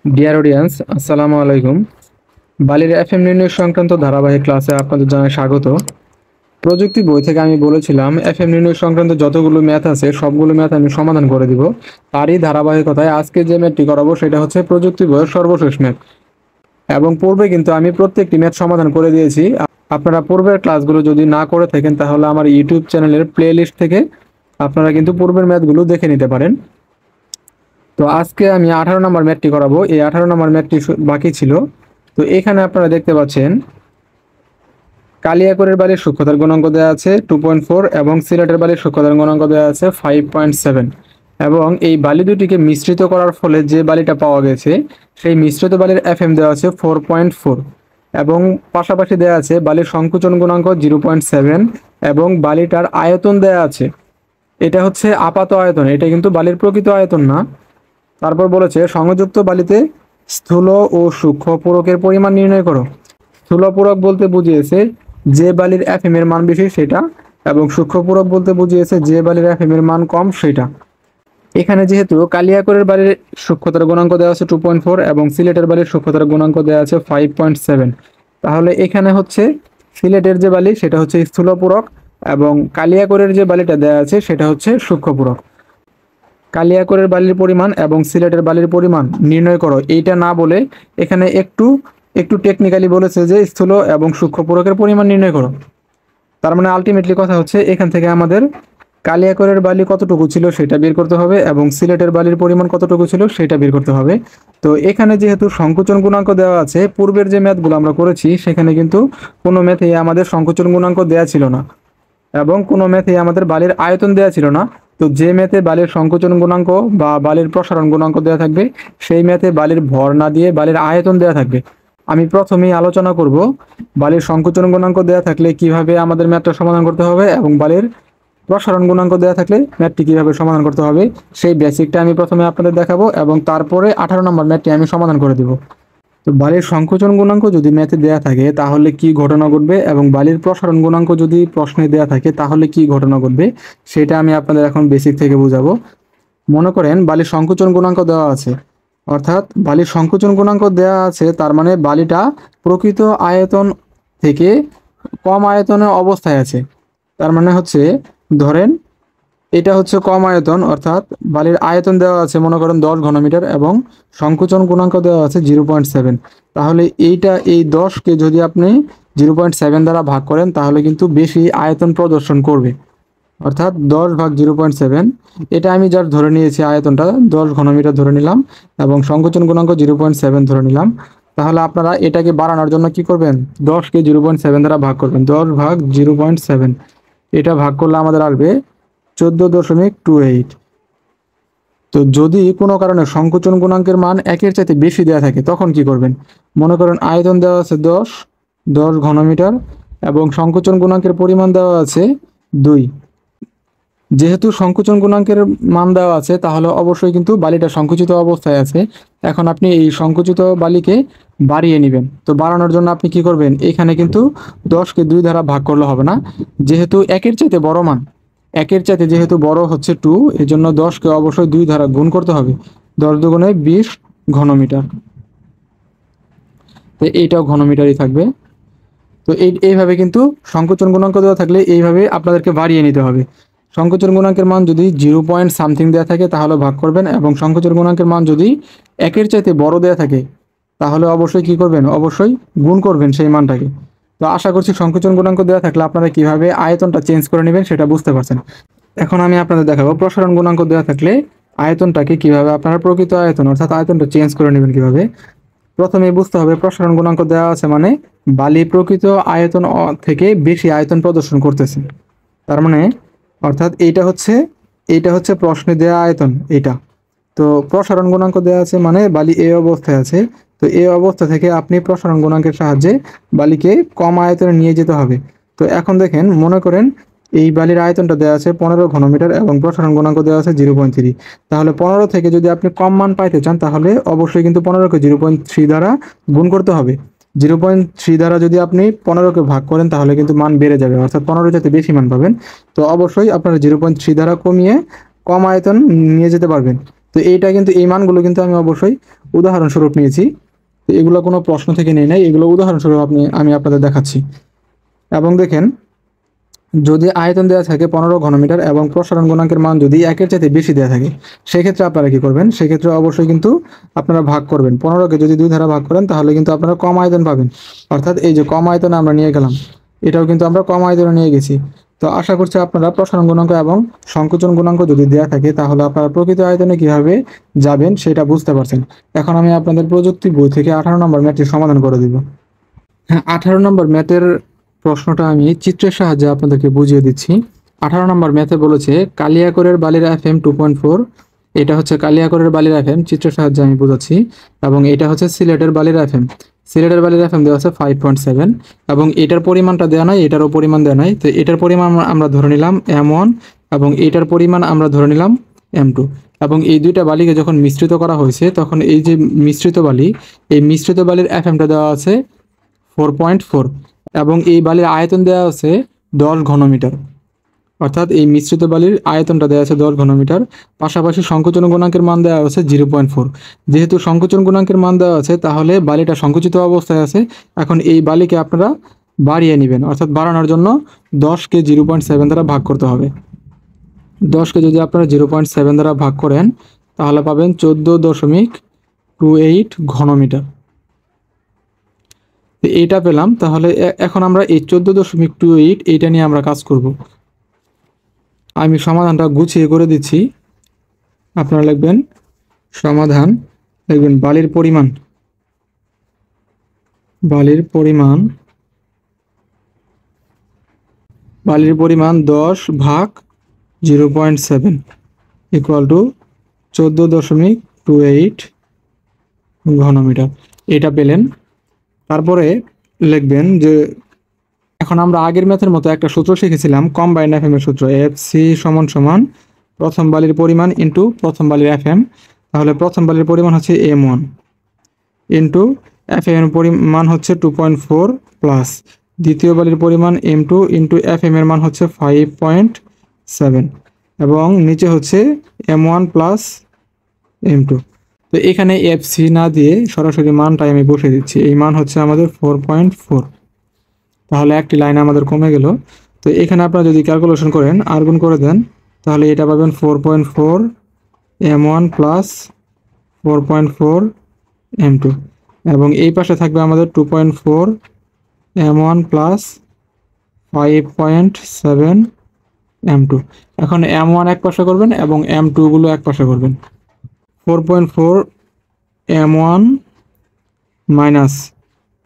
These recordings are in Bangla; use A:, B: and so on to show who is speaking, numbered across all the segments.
A: ডিয়ার অডিয়েন্স, আসসালামু আলাইকুম। বালির এফএম নির্ণয় সংক্রান্ত ধারাবাহিক ক্লাসে আপনাদের জানাই স্বাগত। প্রযুক্তি বই থেকে আমি বলেছিলাম এফএম নির্ণয় সংক্রান্ত যতগুলো ম্যাথ আছে সবগুলো ম্যাথ আমি সমাধান করে দিব। তারই ধারাবাহিকতায় আজকে যে ম্যাথটি করাবো সেটা হচ্ছে প্রযুক্তি বইয়ের সর্বশেষ ম্যাথ। এবং পূর্বে কিন্তু আমি প্রত্যেকটি ম্যাথ সমাধান করে দিয়েছি। আপনারা পূর্বের ক্লাসগুলো যদি না করে থাকেন তাহলে আমার ইউটিউব চ্যানেলের প্লে লিস্ট থেকে আপনারা কিন্তু পূর্বের ম্যাথগুলো দেখে নিতে পারেন। তো আজকে আমি 18 নম্বর ম্যাথটি করাবো। এই 18 নম্বর ম্যাথটি বাকি ছিল। তো এখানে আপনারা দেখতে পাচ্ছেন কালিয়াকৈরের বালির সূক্ষ্মতার গুণাঙ্ক দেওয়া আছে 2.4 এবং সিলেটের বালির সূক্ষ্মতার গুণাঙ্ক দেওয়া আছে 5.7। এবং এই বালি দুটিকে মিশ্রিত করার ফলে যে বালিটা পাওয়া গেছে সেই মিশ্রিত বালির এফএম দেওয়া আছে 4.4 এবং পাশাপাশি দেওয়া আছে বালির সংকুচন গুণাঙ্ক 0.7 এবং বালিটার আয়তন দেওয়া আছে। এটা হচ্ছে আপাত আয়তন, এটা কিন্তু বালির প্রকৃত আয়তন না। তারপর বলেছে সংযুক্ত বালিতে স্থূল ও সূক্ষ্ম পূরকের পরিমাণ নির্ণয় করো। স্থূল পূরক বলতে বুঝিয়েছে যে বালির এফএম এর মান বেশি সেটা, এবং সূক্ষ্ম পূরক বলতে বুঝিয়েছে যে বালির এফএম এর মান কম সেটা। এখানে যেহেতু কালিয়াকৈরের বালির সূক্ষ্মতার গুণাঙ্ক দেওয়া আছে 2.4 এবং সিলেটের বালির সূক্ষ্মতার গুণাঙ্ক দেওয়া আছে 5.7, তাহলে এখানে হচ্ছে সিলেটের যে বালি সেটা হচ্ছে স্থূল পূরক এবং কালিয়াকৈরের যে বালিটা দেওয়া আছে সেটা হচ্ছে সূক্ষ্ম পূরক। কালিয়াকৈরের বালির পরিমাণ এবং সিলেটের বালির পরিমাণ নির্ণয় করো, এইটা না বলে এখানে একটু একটু টেকনিক্যালি বলেছে যে স্থূল এবং সূক্ষ্ম পূরকের পরিমাণ নির্ণয় করো। তার মানে আলটিমেটলি কথা হচ্ছে এখান থেকে আমাদের কালিয়াকৈরের বালি কতটুকু ছিল সেটা বের করতে হবে এবং সিলেটের বালির পরিমাণ কতটুকু ছিল সেটা বের করতে হবে। তো এখানে যেহেতু সংকোচন গুণাঙ্ক দেওয়া আছে, পূর্বের যে ম্যাথগুলো আমরা করেছি সেখানে কিন্তু কোনো ম্যাথে আমাদের সংকোচন গুণাঙ্ক দেওয়া ছিল না এবং কোনো ম্যাথে আমাদের বালির আয়তন দেওয়া ছিল না। তো যে ম্যাথে বালির সংকোচন গুণাঙ্ক বা বালির প্রসারণ গুণাঙ্ক দেওয়া থাকবে সেই ম্যাথে বালির ভর না দিয়ে বালির আয়তন দেওয়া থাকবে। আমি প্রথমেই আলোচনা করব বালির সংকোচন গুণাঙ্ক দেওয়া থাকলে কিভাবে আমাদের ম্যাথটা সমাধান করতে হবে এবং বালির প্রসারণ গুণাঙ্ক দেওয়া থাকলে ম্যাথটি কিভাবে সমাধান করতে হবে সেই বেসিকটা আমি প্রথমে আপনাদের দেখাবো এবং তারপরে 18 নম্বর ম্যাথটি আমি সমাধান করে দিব। তো বালির সংকোচন গুণাঙ্ক যদি ম্যাথে দেয়া থাকে তাহলে কি ঘটনা ঘটবে এবং বালির প্রসারণ গুণাঙ্ক যদি প্রশ্নে দেয়া থাকে তাহলে কি ঘটনা ঘটবে সেটা আমি আপনাদের এখন বেসিক থেকে বুঝাবো। মনে করেন বালির সংকোচন গুণাঙ্ক দেওয়া আছে, অর্থাৎ বালির সংকোচন গুণাঙ্ক দেওয়া আছে, তার মানে বালিটা প্রকৃত আয়তন থেকে কম আয়তনের অবস্থায় আছে। তার মানে হচ্ছে ধরেন এটা হচ্ছে কম আয়তন, অর্থাৎ বালির আয়তন দেওয়া আছে মনে করেন 10 ঘনমিটার এবং সংকোচন গুণাঙ্ক দেওয়া আছে 0.7। তাহলে এই 10কে যদি আপনি 0.7 দ্বারা ভাগ করেন তাহলে কিন্তু বেশি আয়তন প্রদর্শন করবে, অর্থাৎ 10 ভাগ 0.7। এটা আমি যার ধরে নিয়েছি আয়তনটা 10 ঘনমিটার ধরে নিলাম এবং সংকোচন গুণাঙ্ক 0.7 ধরে নিলাম। তাহলে আপনারা এটাকে বাড়ানোর জন্য কি করবেন, 10কে 0.7 দ্বারা ভাগ করবেন। 10 ভাগ 0.7 এটা ভাগ করলে আমাদের আসবে 14.28। তো যদি কোনো কারণে সংকোচন গুণাঙ্কের মান 1-এর চাইতে বেশি দেওয়া থাকে তখন কি করবেন, মনে করেন আয়তন দেওয়া আছে 10 ঘনমিটার এবং সংকোচন গুণাঙ্কের পরিমাণ দেওয়া আছে 2। যেহেতু সংকোচন গুণাঙ্কের মান দেওয়া আছে তাহলে অবশ্যই কিন্তু বালিটা সংকুচিত অবস্থায় আছে। এখন আপনি এই সংকুচিত বালিকে বাড়িয়ে নেবেন। তো বাড়ানোর জন্য আপনি কি করবেন, এখানে কিন্তু 10কে 2 দ্বারা ভাগ করলে হবে না, যেহেতু 1-এর চাইতে বড় মান, 1-এর চাইতে যেহেতু বড় হচ্ছে 2, এই জন্য 10কে অবশ্যই 2 দ্বারা গুণ করতে হবে। 10 দুগুণে 20 ঘনমিটার। তো এইটাও ঘনমিটারই থাকবে। তো এইভাবে কিন্তু সংকোচন গুণাঙ্ক দেওয়া থাকলে এইভাবে আপনাদেরকে বাড়িয়ে নিতে হবে। সংকোচন গুণাঙ্কের মান যদি 0 দেওয়া থাকে তাহলে ভাগ করবেন এবং সংকোচন গুণাঙ্কের মান যদি 1-এর চাইতে বড় দেওয়া থাকে তাহলে অবশ্যই কি করবেন, অবশ্যই গুণ করবেন সেই মানটাকে। তো আশা করছি সংকোচন গুণাঙ্ক দেওয়া থাকলে আপনারা কিভাবে আয়তনটা চেঞ্জ করে নেবেন সেটা বুঝতে পারছেন। এখন আমি আপনাদের দেখাবো প্রসারণ গুণাঙ্ক দেওয়া থাকলে আয়তনটাকে কিভাবে আপনারা প্রকৃত আয়তন অর্থাৎ আয়তনটা চেঞ্জ করে নেবেন কিভাবে। প্রথমে বুঝতে হবে প্রসারণ গুণাঙ্ক দেওয়া আছে মানে বালি প্রকৃত আয়তন থেকে বেশি আয়তন প্রদর্শন করতেছে। তার মানে অর্থাৎ এইটা হচ্ছে প্রশ্নে দেওয়া আয়তন এটা। তো প্রসারণ গুণাঙ্ক দেওয়া আছে মানে বালি এই অবস্থায় আছে। তো এই অবস্থা থেকে আপনি প্রসারণ গুণাঙ্কের সাহায্যে বালিকে কম আয়তনে নিয়ে যেতে হবে। তো এখন দেখেন, মনে করেন এই বালির আয়তনটা দেওয়া আছে 15 ঘনমিটার এবং প্রসারণ গুণাঙ্ক দেওয়া আছে 0.3। তাহলে 15 থেকে যদি আপনি কম মান পাইতে চান তাহলে অবশ্যই কিন্তু 15কে 0.3 দ্বারা গুণ করতে হবে। 0.3 দ্বারা যদি আপনি 15কে ভাগ করেন তাহলে কিন্তু মান বেড়ে যাবে, অর্থাৎ 15 যাতে বেশি মান পাবেন। তো অবশ্যই আপনারা 0.3 দ্বারা কমিয়ে কম আয়তন নিয়ে যেতে পারবেন। তো এইটা কিন্তু এই মানগুলো কিন্তু আমি অবশ্যই উদাহরণস্বরূপ নিয়েছি, তো এগুলো কোনো প্রশ্ন থেকে নেই নাই, এগুলো উদাহরণস্বরূপ আমি আপনাদের দেখাচ্ছি। এবং দেখেন, যদি আয়তন দেওয়া থাকে 15 ঘনমিটার এবং প্রসারণ গুণাঙ্কের মান যদি 1-এর চাইতে বেশি দেওয়া থাকে, সেক্ষেত্রে আপনারা কি করবেন? সেক্ষেত্রে অবশ্যই কিন্তু আপনারা ভাগ করবেন। 15কে যদি 2 দ্বারা ভাগ করেন তাহলে কিন্তু আপনারা কম আয়তন পাবেন। অর্থাৎ এই যে কম আয়তন আমরা নিয়ে গেলাম, এটাও কিন্তু আমরা কম আয়তনে নিয়ে গেছি। তো আশা করছি আপনারা প্রসারণ গুণাঙ্ক এবং সংকোচন গুণাঙ্ক যদি দেওয়া থাকে তাহলে আপনারা প্রকৃত আয়তনে কিভাবে যাবেন সেটা বুঝতে পারছেন। এখন আমি আপনাদের প্রযুক্তি বই থেকে 18 নম্বর ম্যাথটি সমাধান করে দিব। হ্যাঁ, 18 নম্বর ম্যাথের প্রশ্নটা আমি চিত্রের সাহায্যে আপনাদেরকে বুঝিয়ে দিচ্ছি। 18 নম্বর ম্যাথে বলেছে কালিয়াকৈরের বালির FM 2.4, এটা হচ্ছে কালিয়াকৈরের বালির FM, চিত্রের সাহায্যে আমি বোঝাচ্ছি। এবং এটা হচ্ছে সিলেটের বালির FM, সিলেটের বালির FM দেওয়া আছে 5.7 এবং এটার পরিমাণটা দেওয়া নাই, এটারও পরিমাণ দেওয়া নাই। তো এটার পরিমাণ আমরা ধরে নিলাম M1 এবং এটার পরিমাণ আমরা ধরে নিলাম M2। এবং এই দুইটা বালিকে যখন মিশ্রিত করা হয়েছে তখন এই যে মিশ্রিত বালি, এই মিশ্রিত বালির FMটা দেওয়া আছে 4.4 এবং এই বালির আয়তন দেওয়া আছে 10 ঘনমিটার। অর্থাৎ এই মিশ্রিত বালির আয়তনটা দেওয়া আছে 10 ঘনমিটার। পাশাপাশি সংকোচন গুণাঙ্কের মান দেওয়া আছে 0.4। যেহেতু সংকোচন গুণাঙ্কের মান দেওয়া আছে তাহলে বালিটা সংকুচিত অবস্থায় আছে। এখন এই বালিকে আপনারা বাড়িয়ে নেবেন, অর্থাৎ বাড়ানোর জন্য 10কে 0.7 দ্বারা ভাগ করতে হবে। 10কে যদি আপনারা 0.7 দ্বারা ভাগ করেন তাহলে পাবেন 14.28 ঘনমিটার। এইটা পেলাম। তাহলে এখন আমরা এই 14.28 এইটা নিয়ে আমরা কাজ করব। আমি সমাধানটা গুছিয়ে করে দিচ্ছি, আপনারা লিখবেন সমাধান, লিখবেন বালির পরিমাণ, বালির পরিমাণ, বালির পরিমাণ 10 ভাগ 0.7 ইকুয়াল টু 14.28 ঘনমিটার। এটা পেলেন। তারপরে লিখবেন যে এখন আমরা আগের ম্যাথের মতো একটা সূত্র শিখেছিলাম, কম্বাইন্ড FM এর সূত্র, এফসি সমান সমান প্রথম বালির পরিমাণ ইন্টু প্রথম বালির FM। তাহলে প্রথম বালির পরিমাণ হচ্ছে M1 ইন্টু FM এর পরিমাণ হচ্ছে 2.4 প্লাস দ্বিতীয় বালির পরিমাণ M2 ইন্টু FM এর মান হচ্ছে 5.7 এবং নিচে হচ্ছে M1 প্লাস M2। তো এখানে এফসি না দিয়ে সরাসরি মানটাই আমি বসিয়ে দিচ্ছি। এই মান হচ্ছে আমাদের 4.4। তাহলে একটি লাইন আমাদের কমে গেল। তো এখানে আপনারা যদি ক্যালকুলেশন করেন, আর গুণ করে দেন, তাহলে এটা পাবেন 4.4 M1 প্লাস 4.4 M2 এবং এই পাশে থাকবে আমাদের 2.4 M1 প্লাস 5.7 M2। এখন M1 এক পাশে করবেন এবং M2 গুলো এক পাশে করবেন। 4.4 M1 মাইনাস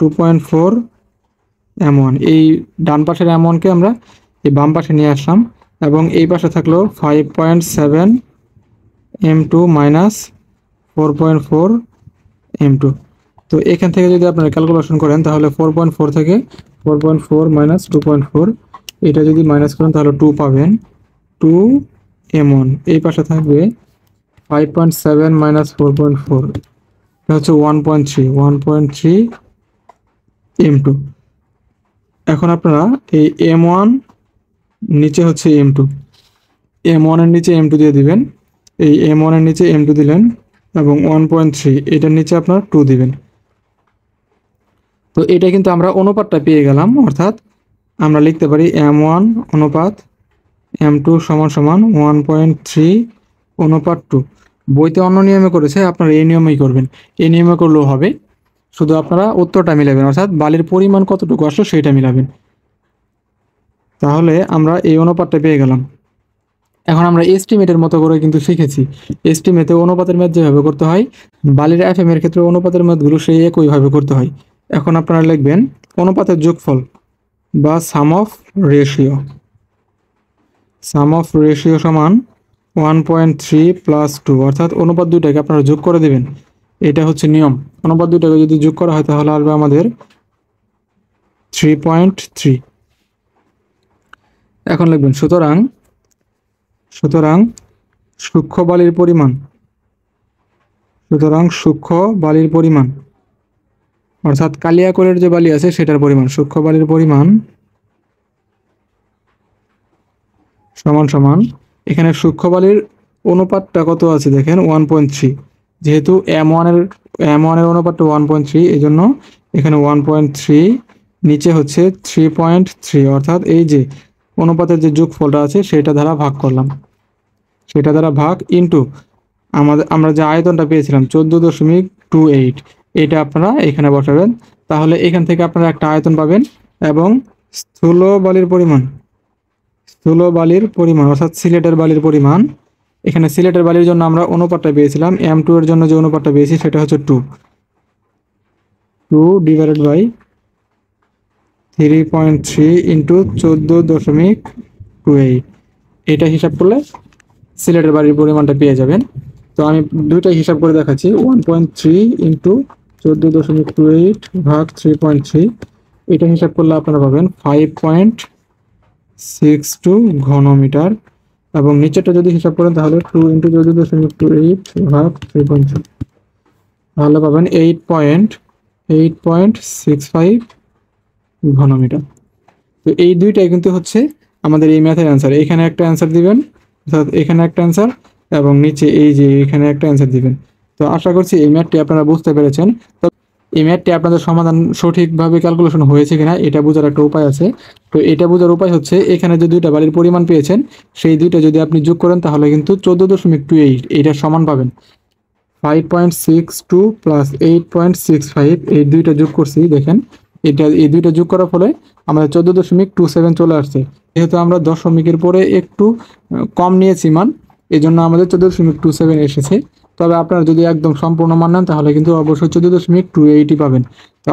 A: 2.4 M1, এই ডান পাশের M1কে আমরা এই বাম পাশে নিয়ে আসলাম এবং এই পাশে থাকলো 5.7 M2 মাইনাস 4.4 M2। তো এখান থেকে যদি আপনারা ক্যালকুলেশন করেন তাহলে 4.4 থেকে 4.4 মাইনাস 2.4 এটা যদি মাইনাস করেন তাহলে 2 পাবেন। 2 M1 এই পাশে থাকবে 5.7 মাইনাস 4.4, এটা হচ্ছে 1.3 M2। এখন আপনারা এই M1 নিচে হচ্ছে M2, M1 এর নিচে M2 দিয়ে দিবেন। এই M1 এর নিচে M2 দিলেন এবং 1.3 এটার নিচে আপনারা 2 দিবেন। তো এটা কিন্তু আমরা অনুপাতটা পেয়ে গেলাম, অর্থাৎ আমরা লিখতে পারি M1 অনুপাত M2 সমান সমান 1.3 অনুপাত 2। বইতে অন্য নিয়মে করেছে, আপনারা এই নিয়মেই করবেন, এই নিয়মে করলেও হবে। শুধু আপনারা উত্তরটা মিলাবেন, অর্থাৎ বালির পরিমাণ কতটুকু আসলো সেটা মিলাবেন। তাহলে আমরা এই অনুপাতটা পেয়ে গেলাম। এখন আমরা এস্টিমেটের মতো করে কিন্তু শিখেছি। এস্টিমেটে অনুপাতের ম্যাথ যেভাবে করতে হয়, বালির FM এর ক্ষেত্রে অনুপাতের ম্যাথগুলো সেই একইভাবে করতে হয়। এখন আপনারা লিখবেন অনুপাতের যোগফল বা sum of ratio, sum of ratio সমান 1.3 প্লাস 2, অর্থাৎ অনুপাত দুইটাকে আপনারা যোগ করে দেবেন। এটা হচ্ছে নিয়ম। অনুপাত দুইটাকে যদি যোগ করা হয় তাহলে আসবে আমাদের 3.3। এখন লিখবেন সুতরাং সূক্ষ্ম বালির পরিমাণ, অর্থাৎ কালিয়াকৈরের যে বালি আছে সেটার পরিমাণ, সূক্ষ্ম বালির পরিমাণ সমান সমান, এখানে সূক্ষ্ম বালির অনুপাতটা কত আছে দেখেন 1.3, যেহেতু এম ওয়ানের অনুপাতটা 1.3, এই জন্য এখানে 1.3, নিচে হচ্ছে 3.3, অর্থাৎ এই যে অনুপাতের যে যোগফলটা আছে সেটা দ্বারা ভাগ করলাম, সেটা দ্বারা ভাগ ইন্টু আমরা যে আয়তনটা পেয়েছিলাম 14.28, এটা আপনারা এখানে বসাবেন। তাহলে এখান থেকে আপনারা একটা আয়তন পাবেন এবং স্থূল বালির পরিমাণ অর্থাৎ সিলেটের বালির পরিমাণ, এখানে সিলেটের বালির জন্য আমরা অনুপাতটা পেয়েছিলাম M2 এর জন্য যে অনুপাতটা পেয়েছি সেটা হচ্ছে 2 ডিভাইডেড বাই 3.3 ইন্টু 14.28, এটা হিসাব করলে সিলেটের বালির পরিমাণটা পেয়ে যাবেন। তো আমি দুইটাই হিসাব করে দেখাচ্ছি, 1.3 ইন্টু 14.28 ভাগ 3.3, এটা হিসাব করলে আপনারা পাবেন 5.62 ঘনমিটার, এবং নিচেরটা যদি হিসাব করেন তাহলে 2 ইন্টু 14.28 ভাগ 3.3, তাহলে পাবেন 8.65 ঘনমিটার। তো এই দুইটাই কিন্তু হচ্ছে আমাদের এই ম্যাথের অ্যান্সার। এখানে একটা অ্যান্সার দিবেন, অর্থাৎ এখানে একটা অ্যান্সার এবং নিচে এই যে এখানে একটা অ্যান্সার দিবেন। তো আশা করছি এই ম্যাথটি আপনারা বুঝতে পেরেছেন। তো এই ম্যাথটি আপনাদের সমাধান সঠিকভাবে ক্যালকুলেশন হয়েছে কিনা এটা বোঝার একটা উপায় আছে। তো এটা বোঝার উপায় হচ্ছে এখানে যে দুইটা বালির পরিমাণ পেয়েছেন সেই দুইটা যদি আপনি যোগ করেন তাহলে কিন্তু 14.28 এইটার সমান পাবেন। 5.62 প্লাস 8.65, এই দুইটা যোগ করছি দেখেন, এই দুইটা যোগ করার ফলে আমাদের 14.27 চলে আসছে। যেহেতু আমরা দশমিকের পরে একটু কম নিয়েছি মান, এই জন্য আমাদের 14.27 এসেছে। তবে আপনারা যদি একদম সম্পূর্ণ মান নেন তাহলে কিন্তু অবশ্যই 14.28 পাবেন। তো